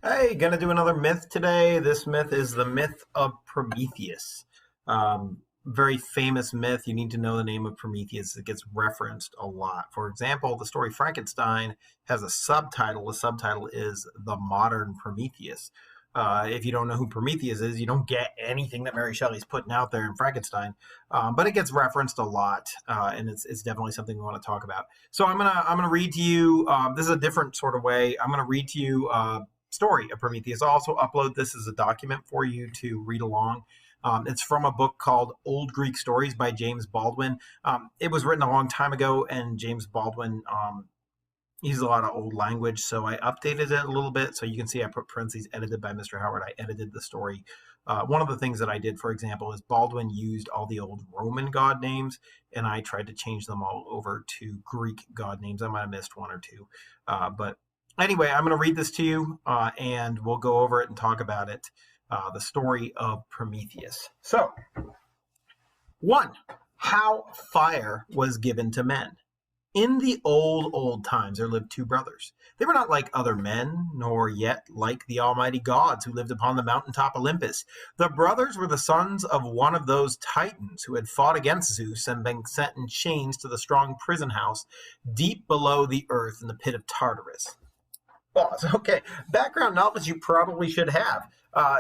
Hey, gonna do another myth today. This myth is the myth of Prometheus. Very famous myth. You need to know the name of Prometheus. It gets referenced a lot. For example, the story Frankenstein has a subtitle. The subtitle is The Modern Prometheus. If you don't know who Prometheus is, you don't get anything that Mary Shelley's putting out there in Frankenstein. But it gets referenced a lot, and it's definitely something we want to talk about. So I'm gonna read to you. This is a different sort of way. I'm gonna read to you. Story of Prometheus. I'll also upload this as a document for you to read along. It's from a book called Old Greek Stories by James Baldwin. It was written a long time ago, and James Baldwin uses a lot of old language, so I updated it a little bit. So you can see I put parentheses edited by Mr. Howard. I edited the story. One of the things that I did, for example, is Baldwin used all the old Roman god names, and I tried to change them all over to Greek god names. I might have missed one or two, but anyway, I'm going to read this to you, and we'll go over it and talk about it. The story of Prometheus. So, 1. How fire was given to men. In the old times, there lived two brothers. They were not like other men, nor yet like the almighty gods who lived upon the mountaintop Olympus. The brothers were the sons of one of those Titans who had fought against Zeus and been sent in chains to the strong prison house deep below the earth in the pit of Tartarus. Okay, background knowledge you probably should have.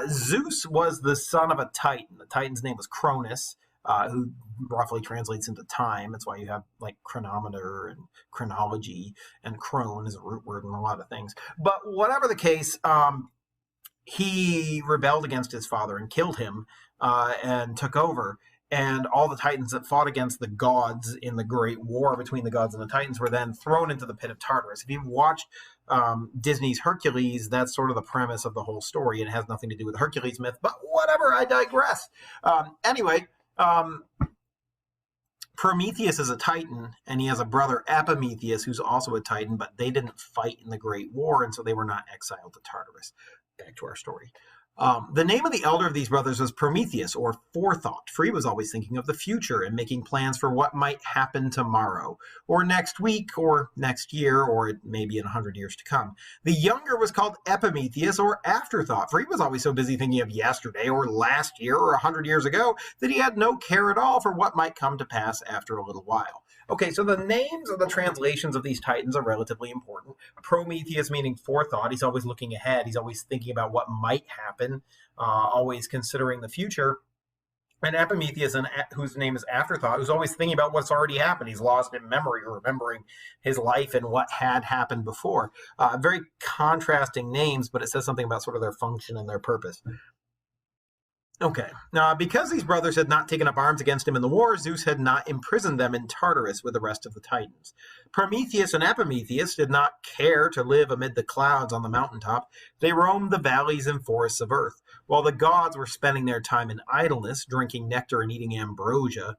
Zeus was the son of a Titan. The Titan's name was Cronus, who roughly translates into time. That's why you have like chronometer and chronology, and chron is a root word in a lot of things. But whatever the case, he rebelled against his father and killed him and took over. And all the Titans that fought against the gods in the great war between the gods and the Titans were then thrown into the pit of Tartarus. If you've watched Disney's Hercules, that's sort of the premise of the whole story. It has nothing to do with the Hercules myth, but whatever, I digress. Anyway, Prometheus is a Titan, and he has a brother, Epimetheus, who's also a Titan, but they didn't fight in the Great War, and so they were not exiled to Tartarus. Back to our story. The name of the elder of these brothers was Prometheus, or forethought, for he was always thinking of the future and making plans for what might happen tomorrow, or next week, or next year, or maybe in 100 years to come. The younger was called Epimetheus, or afterthought, for he was always so busy thinking of yesterday, or last year, or 100 years ago, that he had no care at all for what might come to pass after a little while. Okay, so the names of the translations of these Titans are relatively important. Prometheus meaning forethought. He's always looking ahead. He's always thinking about what might happen, always considering the future. And Epimetheus, whose name is Afterthought, who's always thinking about what's already happened. He's lost in memory, remembering his life and what had happened before. Very contrasting names, but it says something about sort of their function and their purpose. Okay, now because these brothers had not taken up arms against him in the war, Zeus had not imprisoned them in Tartarus with the rest of the Titans. Prometheus and Epimetheus did not care to live amid the clouds on the mountaintop. They roamed the valleys and forests of earth. While the gods were spending their time in idleness, drinking nectar and eating ambrosia,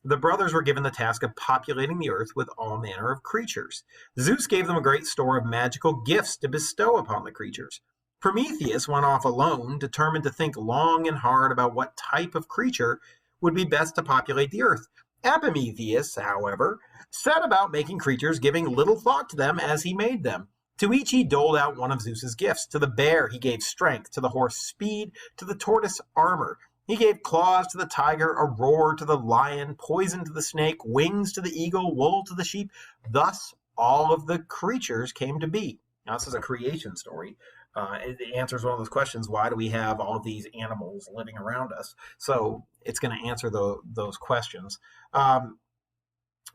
the brothers were given the task of populating the earth with all manner of creatures. Zeus gave them a great store of magical gifts to bestow upon the creatures. Prometheus went off alone, determined to think long and hard about what type of creature would be best to populate the earth. Epimetheus, however, set about making creatures, giving little thought to them as he made them. To each he doled out one of Zeus's gifts. To the bear he gave strength, to the horse speed, to the tortoise armor. He gave claws to the tiger, a roar to the lion, poison to the snake, wings to the eagle, wool to the sheep. Thus all of the creatures came to be. Now this is a creation story. It answers one of those questions, why do we have all of these animals living around us? So it's going to answer those questions.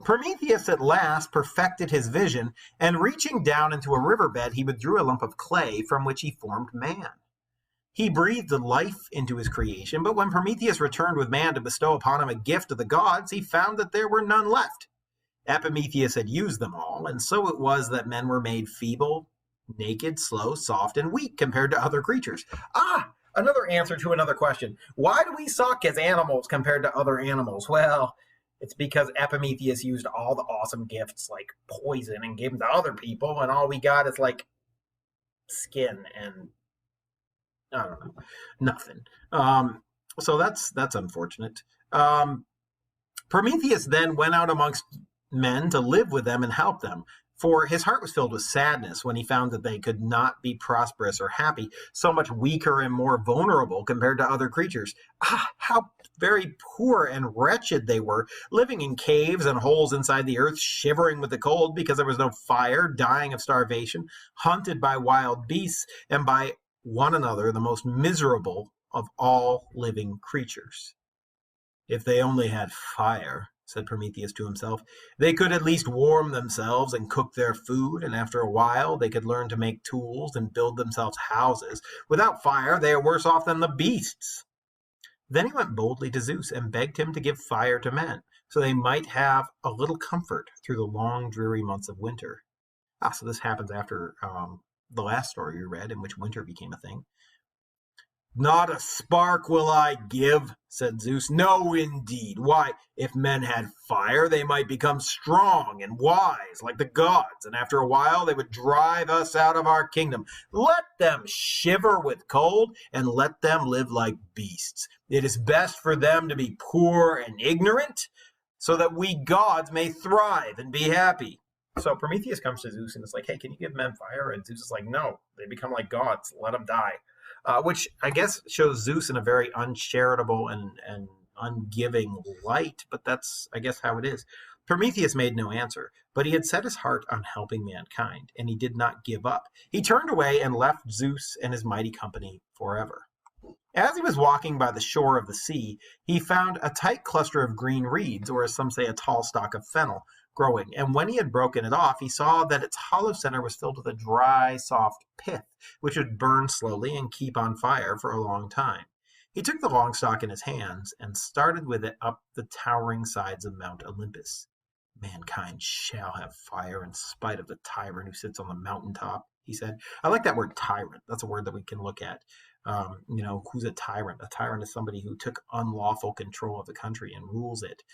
Prometheus at last perfected his vision, and reaching down into a riverbed, he withdrew a lump of clay from which he formed man. He breathed life into his creation, but when Prometheus returned with man to bestow upon him a gift of the gods, he found that there were none left. Epimetheus had used them all, and so it was that men were made feeble, naked, slow, soft, and weak compared to other creatures. Another answer to another question. Why do we suck as animals compared to other animals? Well, it's because Epimetheus used all the awesome gifts like poison and gave them to other people, and all we got is like skin and I don't know, nothing. So that's unfortunate. Prometheus then went out amongst men to live with them and help them. For his heart was filled with sadness when he found that they could not be prosperous or happy, so much weaker and more vulnerable compared to other creatures. Ah, how very poor and wretched they were, living in caves and holes inside the earth, shivering with the cold because there was no fire, dying of starvation, hunted by wild beasts, and by one another, the most miserable of all living creatures. If they only had fire, said Prometheus to himself, they could at least warm themselves and cook their food, and after a while they could learn to make tools and build themselves houses. Without fire, they are worse off than the beasts. Then he went boldly to Zeus and begged him to give fire to men, so they might have a little comfort through the long, dreary months of winter. So this happens after the last story we read, in which winter became a thing. Not a spark will I give, said Zeus. No, indeed. Why, if men had fire, they might become strong and wise like the gods, and after a while they would drive us out of our kingdom. Let them shiver with cold, and let them live like beasts. It is best for them to be poor and ignorant, so that we gods may thrive and be happy. So Prometheus comes to Zeus and is like, hey, can you give men fire? And Zeus is like, no, they become like gods. Let them die. Which I guess shows Zeus in a very uncharitable and ungiving light, but that's, I guess, how it is. Prometheus made no answer, but he had set his heart on helping mankind, and he did not give up. He turned away and left Zeus and his mighty company forever. As he was walking by the shore of the sea, he found a tight cluster of green reeds, or as some say, a tall stalk of fennel, growing, and when he had broken it off, he saw that its hollow center was filled with a dry, soft pith, which would burn slowly and keep on fire for a long time. He took the long stalk in his hands and started with it up the towering sides of Mount Olympus. Mankind shall have fire in spite of the tyrant who sits on the mountaintop, he said. I like that word tyrant. That's a word that we can look at. Who's a tyrant? A tyrant is somebody who took unlawful control of the country and rules it.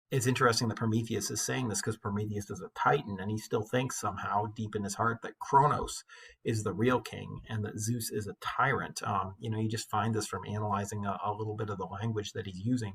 It's interesting that Prometheus is saying this because Prometheus is a titan, and he still thinks somehow deep in his heart that Kronos is the real king and that Zeus is a tyrant. You just find this from analyzing a little bit of the language that he's using.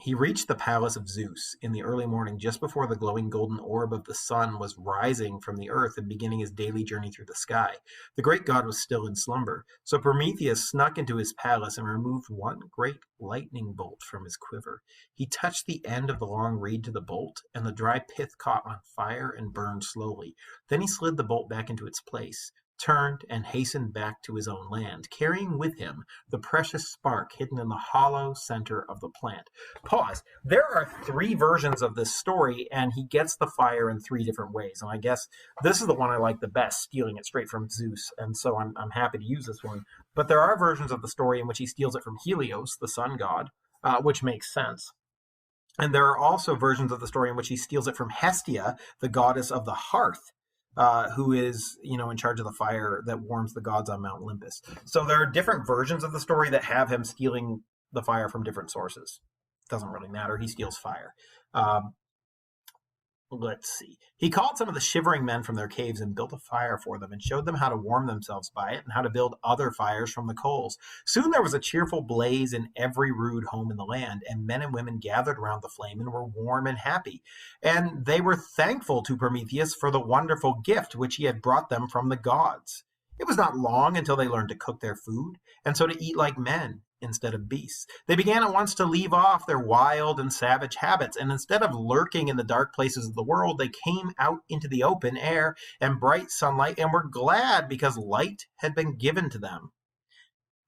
He reached the palace of Zeus in the early morning, just before the glowing golden orb of the sun was rising from the earth and beginning his daily journey through the sky. The great god was still in slumber, so Prometheus snuck into his palace and removed one great lightning bolt from his quiver. He touched the end of the long reed to the bolt, and the dry pith caught on fire and burned slowly. Then he slid the bolt back into its place, turned, and hastened back to his own land, carrying with him the precious spark hidden in the hollow center of the plant. Pause. There are 3 versions of this story, and he gets the fire in 3 different ways. And I guess this is the one I like the best, stealing it straight from Zeus, and so I'm happy to use this one. But there are versions of the story in which he steals it from Helios, the sun god, which makes sense. And there are also versions of the story in which he steals it from Hestia, the goddess of the hearth, who is, in charge of the fire that warms the gods on Mount Olympus. So there are different versions of the story that have him stealing the fire from different sources. Doesn't really matter. He steals fire. Let's see. He called some of the shivering men from their caves and built a fire for them and showed them how to warm themselves by it and how to build other fires from the coals. Soon there was a cheerful blaze in every rude home in the land, and men and women gathered around the flame and were warm and happy. And they were thankful to Prometheus for the wonderful gift which he had brought them from the gods. It was not long until they learned to cook their food, and so to eat like men instead of beasts. They began at once to leave off their wild and savage habits, and instead of lurking in the dark places of the world, they came out into the open air and bright sunlight and were glad because light had been given to them.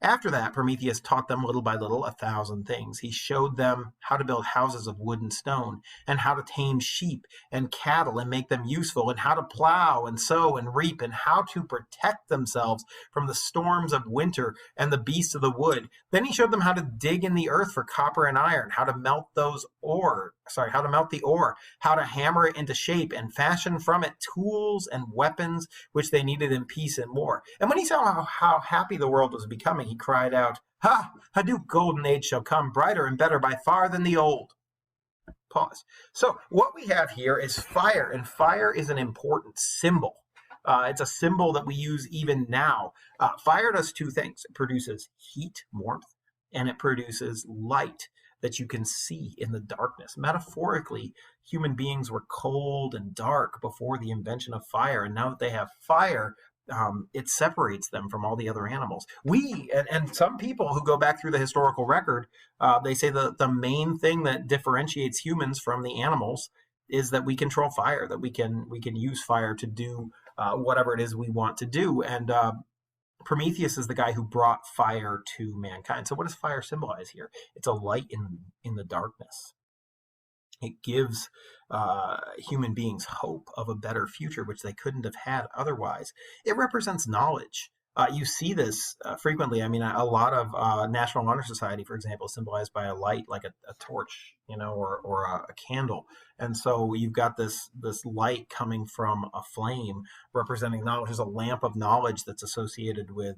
After that, Prometheus taught them little by little 1,000 things. He showed them how to build houses of wood and stone, and how to tame sheep and cattle and make them useful, and how to plow and sow and reap, and how to protect themselves from the storms of winter and the beasts of the wood. Then he showed them how to dig in the earth for copper and iron, how to melt the ore, how to hammer it into shape and fashion from it tools and weapons which they needed in peace and war. And when he saw how happy the world was becoming, he cried out, "Ha! A new golden age shall come, brighter and better by far than the old." Pause. So what we have here is fire, and fire is an important symbol. It's a symbol that we use even now. Fire does 2 things. It produces heat, warmth, and it produces light. that you can see in the darkness. Metaphorically, human beings were cold and dark before the invention of fire, and now that they have fire, it separates them from all the other animals. And some people who go back through the historical record, they say the main thing that differentiates humans from the animals is that we control fire, that we can use fire to do whatever it is we want to do. And Prometheus is the guy who brought fire to mankind. So what does fire symbolize here? It's a light in the darkness. It gives human beings hope of a better future, which they couldn't have had otherwise. It represents knowledge. You see this frequently. I mean, a lot of National Honor Society, for example, is symbolized by a light, like a torch, or a candle. And so you've got this light coming from a flame representing knowledge. There's a lamp of knowledge that's associated with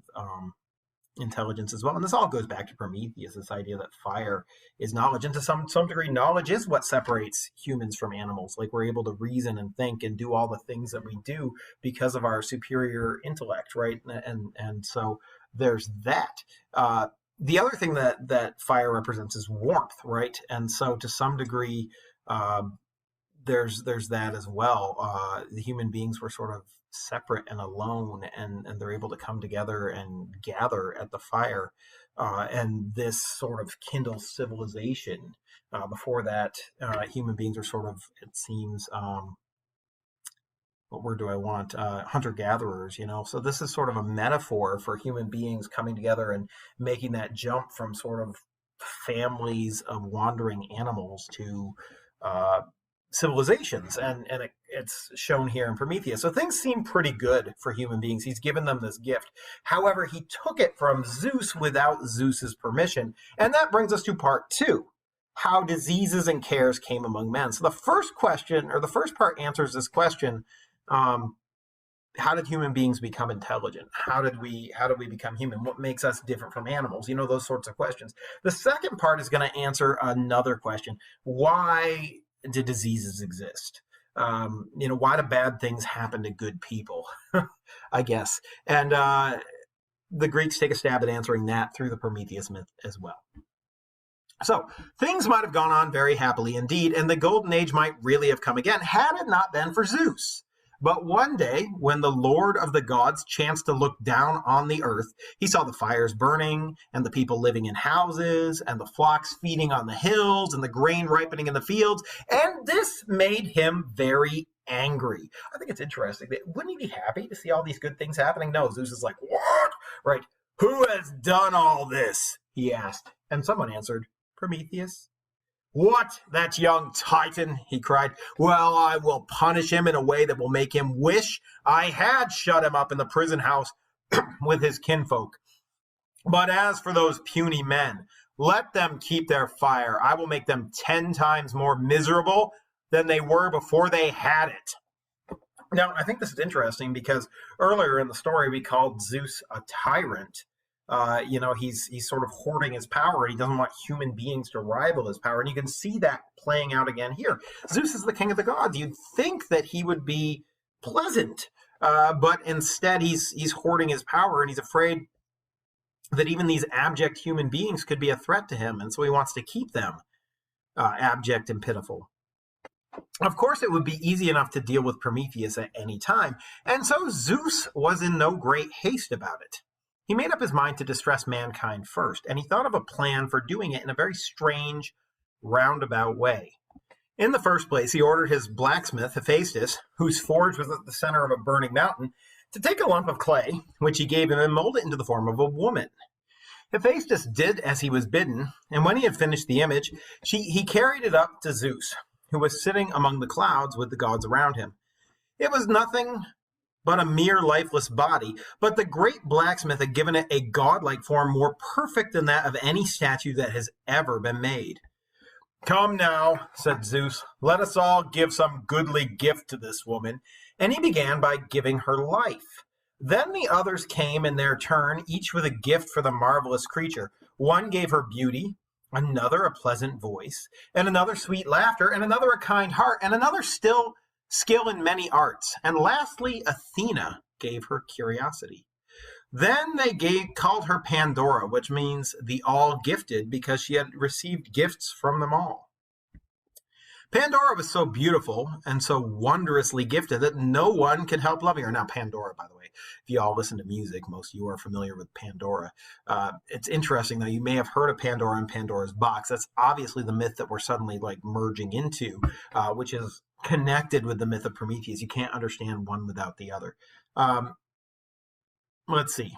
intelligence as well. And this all goes back to Prometheus, this idea that fire is knowledge. And to some degree, knowledge is what separates humans from animals. Like, we're able to reason and think and do all the things that we do because of our superior intellect, right? And so there's that. The other thing that fire represents is warmth, right? And so to some degree, there's that as well. The human beings were sort of separate and alone, and they're able to come together and gather at the fire, and this sort of kindles civilization. Before that, human beings are sort of, it seems, what word do I want? Hunter-gatherers, So this is sort of a metaphor for human beings coming together and making that jump from sort of families of wandering animals to civilizations, and it's shown here in Prometheus. So things seem pretty good for human beings. He's given them this gift. However, he took it from Zeus without Zeus's permission, and that brings us to part 2, how diseases and cares came among men. So the first question, or the first part, answers this question: how did human beings become intelligent? How did we become human? What makes us different from animals? Those sorts of questions. The second part is going to answer another question: why do diseases exist? Why do bad things happen to good people? I guess. And the Greeks take a stab at answering that through the Prometheus myth as well. So things might have gone on very happily indeed, and the golden age might really have come again had it not been for Zeus. But one day, when the Lord of the gods chanced to look down on the earth, he saw the fires burning, and the people living in houses, and the flocks feeding on the hills, and the grain ripening in the fields, and this made him very angry. I think it's interesting. Wouldn't he be happy to see all these good things happening? No, Zeus is like, what? Right? Who has done all this? He asked. And someone answered, Prometheus. What? That young Titan? He cried. Well, I will punish him in a way that will make him wish I had shut him up in the prison house with his kinfolk. But as for those puny men, let them keep their fire. I will make them 10 times more miserable than they were before they had it. Now, I think this is interesting because earlier in the story, we called Zeus a tyrant. He's sort of hoarding his power. He doesn't want human beings to rival his power. And you can see that playing out again here. Zeus is the king of the gods. You'd think that he would be pleasant, but instead he's hoarding his power, and he's afraid that even these abject human beings could be a threat to him. And so he wants to keep them abject and pitiful. Of course, it would be easy enough to deal with Prometheus at any time. And so Zeus was in no great haste about it. He made up his mind to distress mankind first, and he thought of a plan for doing it in a very strange, roundabout way. In the first place, he ordered his blacksmith, Hephaestus, whose forge was at the center of a burning mountain, to take a lump of clay, which he gave him, and mold it into the form of a woman. Hephaestus did as he was bidden, and when he had finished the image, he carried it up to Zeus, who was sitting among the clouds with the gods around him. It was nothing but a mere lifeless body, but the great blacksmith had given it a godlike form more perfect than that of any statue that has ever been made. Come now, said Zeus, let us all give some goodly gift to this woman. And he began by giving her life. Then the others came in their turn, each with a gift for the marvelous creature. One gave her beauty, another a pleasant voice, and another sweet laughter, and another a kind heart, and another still skill in many arts. And lastly, Athena gave her curiosity. Then they called her Pandora, which means the all-gifted, because she had received gifts from them all. Pandora was so beautiful and so wondrously gifted that no one could help loving her. Now, Pandora, by the way, if you all listen to music, most of you are familiar with Pandora. It's interesting, though. You may have heard of Pandora and Pandora's box. That's obviously the myth that we're suddenly merging into, which is connected with the myth of Prometheus. You can't understand one without the other. Let's see.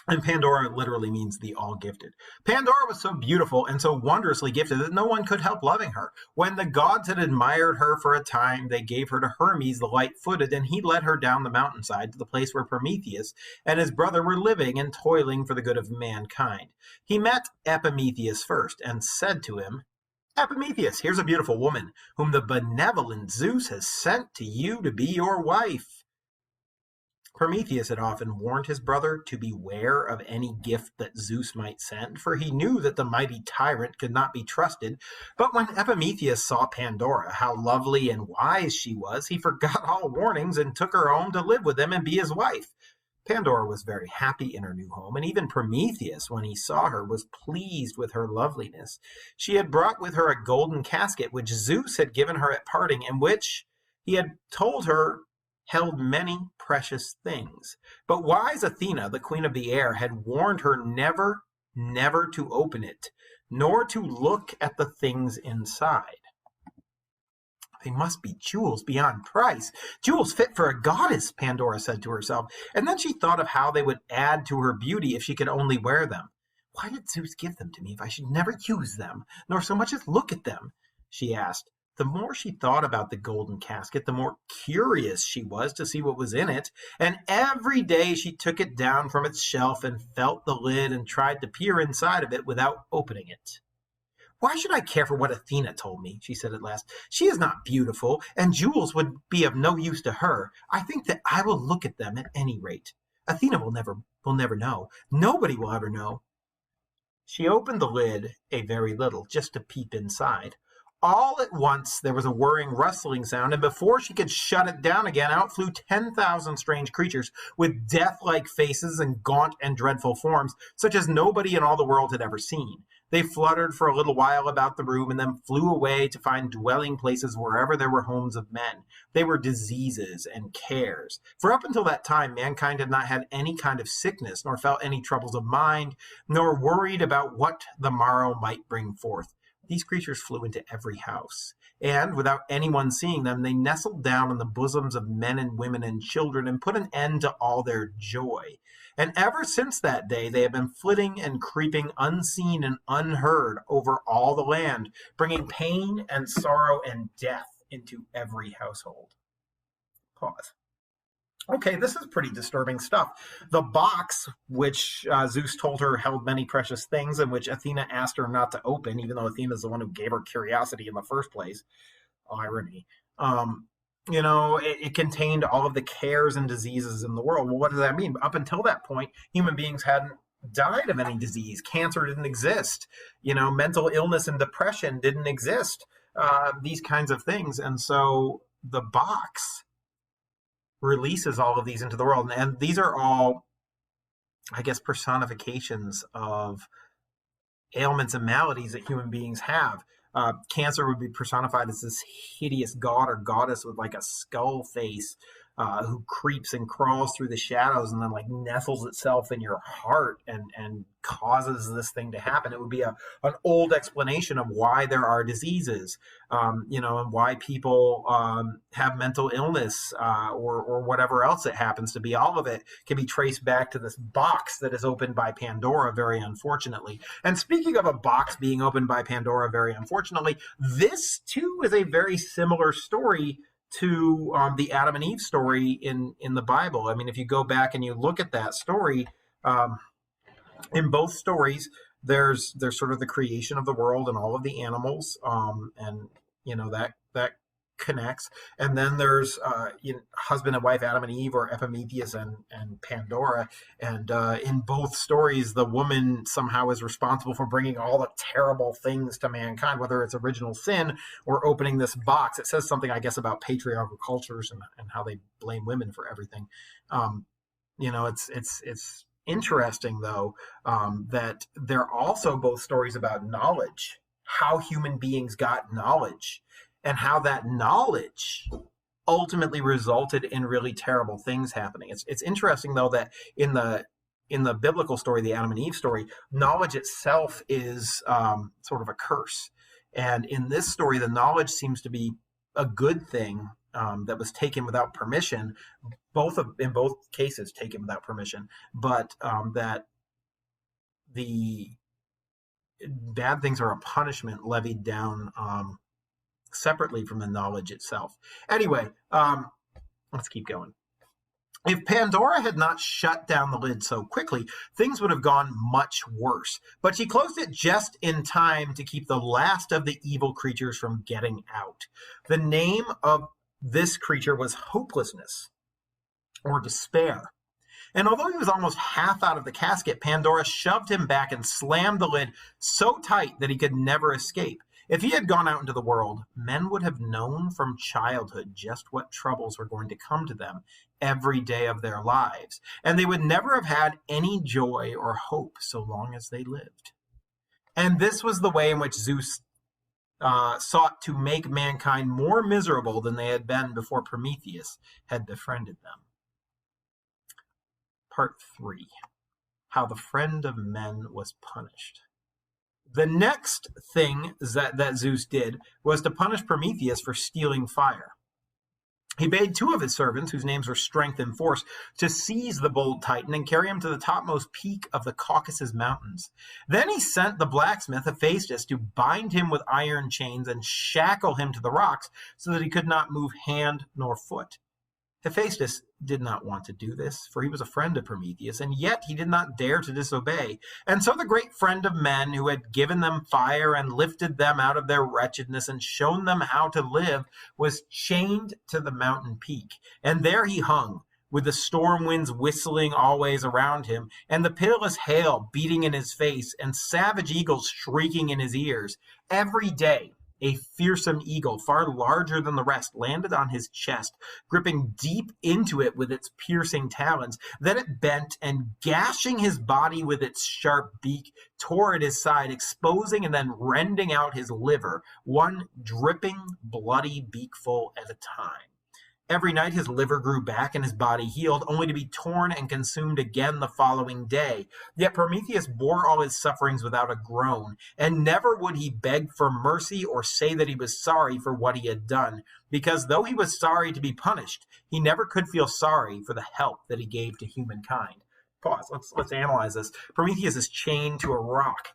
And Pandora literally means the all-gifted. Pandora was so beautiful and so wondrously gifted that no one could help loving her. When the gods had admired her for a time, they gave her to Hermes, the light-footed, and he led her down the mountainside to the place where Prometheus and his brother were living and toiling for the good of mankind. He met Prometheus first and said to him, "Prometheus, here's a beautiful woman whom the benevolent Zeus has sent to you to be your wife." Prometheus had often warned his brother to beware of any gift that Zeus might send, for he knew that the mighty tyrant could not be trusted. But when Prometheus saw Pandora, how lovely and wise she was, he forgot all warnings and took her home to live with him and be his wife. Pandora was very happy in her new home, and even Prometheus, when he saw her, was pleased with her loveliness. She had brought with her a golden casket, which Zeus had given her at parting, and which he had told her held many precious things. But wise Athena, the queen of the air, had warned her never to open it, nor to look at the things inside. They must be jewels beyond price, jewels fit for a goddess, Pandora said to herself, and then she thought of how they would add to her beauty if she could only wear them. Why did Zeus give them to me if I should never use them, nor so much as look at them? She asked. The more she thought about the golden casket, the more curious she was to see what was in it, and every day she took it down from its shelf and felt the lid and tried to peer inside of it without opening it. Why should I care for what Athena told me? She said at last. She is not beautiful, and jewels would be of no use to her. I think that I will look at them at any rate. Athena will never know. Nobody will ever know. She opened the lid a very little, just to peep inside. All at once there was a whirring, rustling sound, and before she could shut it down again, out flew 10,000 strange creatures with death-like faces and gaunt and dreadful forms, such as nobody in all the world had ever seen. They fluttered for a little while about the room and then flew away to find dwelling places wherever there were homes of men. They were diseases and cares. For up until that time, mankind had not had any kind of sickness, nor felt any troubles of mind, nor worried about what the morrow might bring forth. These creatures flew into every house, and without anyone seeing them, they nestled down in the bosoms of men and women and children and put an end to all their joy. And ever since that day, they have been flitting and creeping unseen and unheard over all the land, bringing pain and sorrow and death into every household. Pause. Okay, this is pretty disturbing stuff. The box, which Zeus told her held many precious things, and which Athena asked her not to open, even though Athena's the one who gave her curiosity in the first place. Irony. It contained all of the cares and diseases in the world. Well, what does that mean? Up until that point, human beings hadn't died of any disease. Cancer didn't exist. Mental illness and depression didn't exist. These kinds of things. And so the box releases all of these into the world. And these are all, I guess, personifications of ailments and maladies that human beings have. Cancer would be personified as this hideous god or goddess with like a skull face who creeps and crawls through the shadows and then nestles itself in your heart and causes this thing to happen. It would be an old explanation of why there are diseases, and why people have mental illness or whatever else it happens to be. All of it can be traced back to this box that is opened by Pandora, very unfortunately. And speaking of a box being opened by Pandora, very unfortunately, this too is a very similar story to the Adam and Eve story in the Bible. I mean, if you go back and you look at that story, in both stories, there's sort of the creation of the world and all of the animals, and that connects. And then there's husband and wife Adam and Eve, or Prometheus and Pandora. And in both stories, the woman somehow is responsible for bringing all the terrible things to mankind, whether it's original sin or opening this box. It says something, I guess, about patriarchal cultures and how they blame women for everything. It's interesting though, that they're also both stories about knowledge, how human beings got knowledge, and how that knowledge ultimately resulted in really terrible things happening. It's interesting though that in the biblical story, the Adam and Eve story, knowledge itself is sort of a curse, and in this story, the knowledge seems to be a good thing, that was taken without permission. In both cases, taken without permission, but that the bad things are a punishment levied down separately from the knowledge itself. Anyway, let's keep going. If Pandora had not shut down the lid so quickly, things would have gone much worse. But she closed it just in time to keep the last of the evil creatures from getting out. The name of this creature was hopelessness, or despair. And although he was almost half out of the casket, Pandora shoved him back and slammed the lid so tight that he could never escape. If he had gone out into the world, men would have known from childhood just what troubles were going to come to them every day of their lives, and they would never have had any joy or hope so long as they lived. And this was the way in which Zeus sought to make mankind more miserable than they had been before Prometheus had befriended them. Part 3. How the friend of men was punished. The next thing that Zeus did was to punish Prometheus for stealing fire. He bade 2 of his servants, whose names were Strength and Force, to seize the bold Titan and carry him to the topmost peak of the Caucasus Mountains. Then he sent the blacksmith Hephaestus to bind him with iron chains and shackle him to the rocks so that he could not move hand nor foot. Hephaestus did not want to do this, for he was a friend of Prometheus, and yet he did not dare to disobey. And so the great friend of men, who had given them fire and lifted them out of their wretchedness and shown them how to live, was chained to the mountain peak. And there he hung, with the storm winds whistling always around him, and the pitiless hail beating in his face, and savage eagles shrieking in his ears. Every day a fearsome eagle, far larger than the rest, landed on his chest, gripping deep into it with its piercing talons. Then it bent, and gashing his body with its sharp beak, tore at his side, exposing and then rending out his liver, one dripping, bloody beakful at a time. Every night his liver grew back and his body healed, only to be torn and consumed again the following day. Yet Prometheus bore all his sufferings without a groan, and never would he beg for mercy or say that he was sorry for what he had done, because though he was sorry to be punished, he never could feel sorry for the help that he gave to humankind. Pause. Let's analyze this. Prometheus is chained to a rock,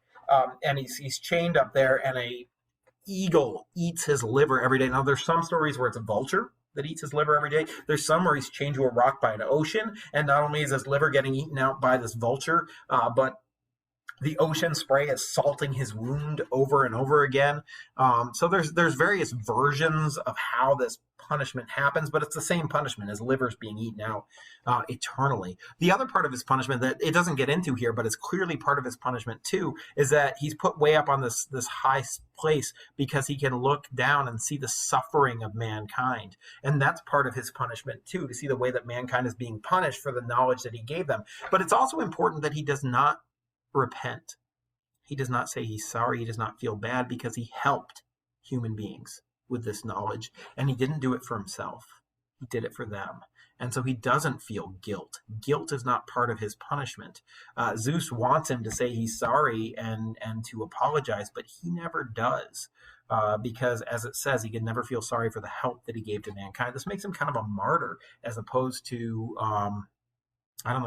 and he's chained up there, and a eagle eats his liver every day. Now, there's some stories where it's a vulture that eats his liver every day. There's some where he's chained to a rock by an ocean, and not only is his liver getting eaten out by this vulture, but the ocean spray is salting his wound over and over again. So there's various versions of how this punishment happens, but it's the same punishment. His liver's being eaten out eternally. The other part of his punishment that it doesn't get into here, but it's clearly part of his punishment too, is that he's put way up on this high place because he can look down and see the suffering of mankind. And that's part of his punishment too, to see the way that mankind is being punished for the knowledge that he gave them. But it's also important that he does not repent. He does not say he's sorry. He does not feel bad, because he helped human beings with this knowledge, and he didn't do it for himself. He did it for them. And so he doesn't feel guilt. Guilt is not part of his punishment. Zeus wants him to say he's sorry and to apologize, but he never does, because, as it says, he can never feel sorry for the help that he gave to mankind. This makes him kind of a martyr, as opposed to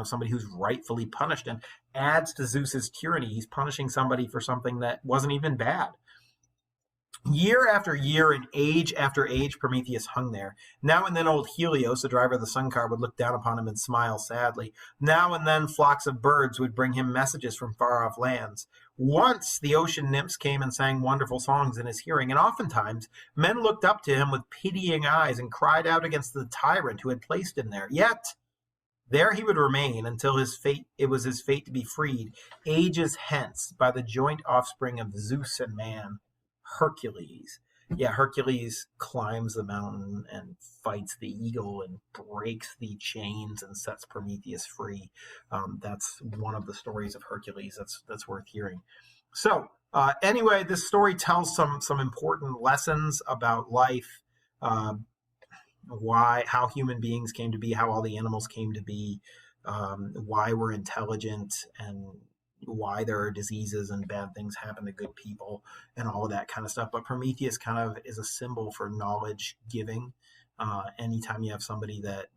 somebody who's rightfully punished, and adds to Zeus's tyranny. He's punishing somebody for something that wasn't even bad. Year after year and age after age, Prometheus hung there. Now and then old Helios, the driver of the sun car, would look down upon him and smile sadly. Now and then flocks of birds would bring him messages from far-off lands. Once the ocean nymphs came and sang wonderful songs in his hearing, and oftentimes men looked up to him with pitying eyes and cried out against the tyrant who had placed him there. Yet there he would remain until it was his fate to be freed, ages hence, by the joint offspring of Zeus and man, Hercules. Yeah, Hercules climbs the mountain and fights the eagle and breaks the chains and sets Prometheus free. That's one of the stories of Hercules that's worth hearing. So anyway, this story tells some important lessons about life, uh, how human beings came to be, how all the animals came to be, why we're intelligent, and why there are diseases and bad things happen to good people, and all of that kind of stuff. But Prometheus kind of is a symbol for knowledge giving. Anytime you have somebody that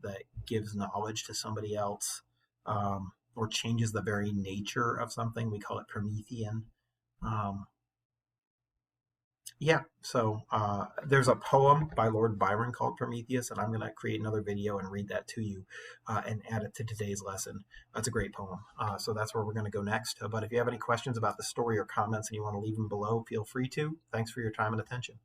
gives knowledge to somebody else, or changes the very nature of something, we call it Promethean. Um, yeah, so there's a poem by Lord Byron called Prometheus, and I'm going to create another video and read that to you and add it to today's lesson. That's a great poem. So that's where we're going to go next. But if you have any questions about the story or comments and you want to leave them below, feel free to. Thanks for your time and attention.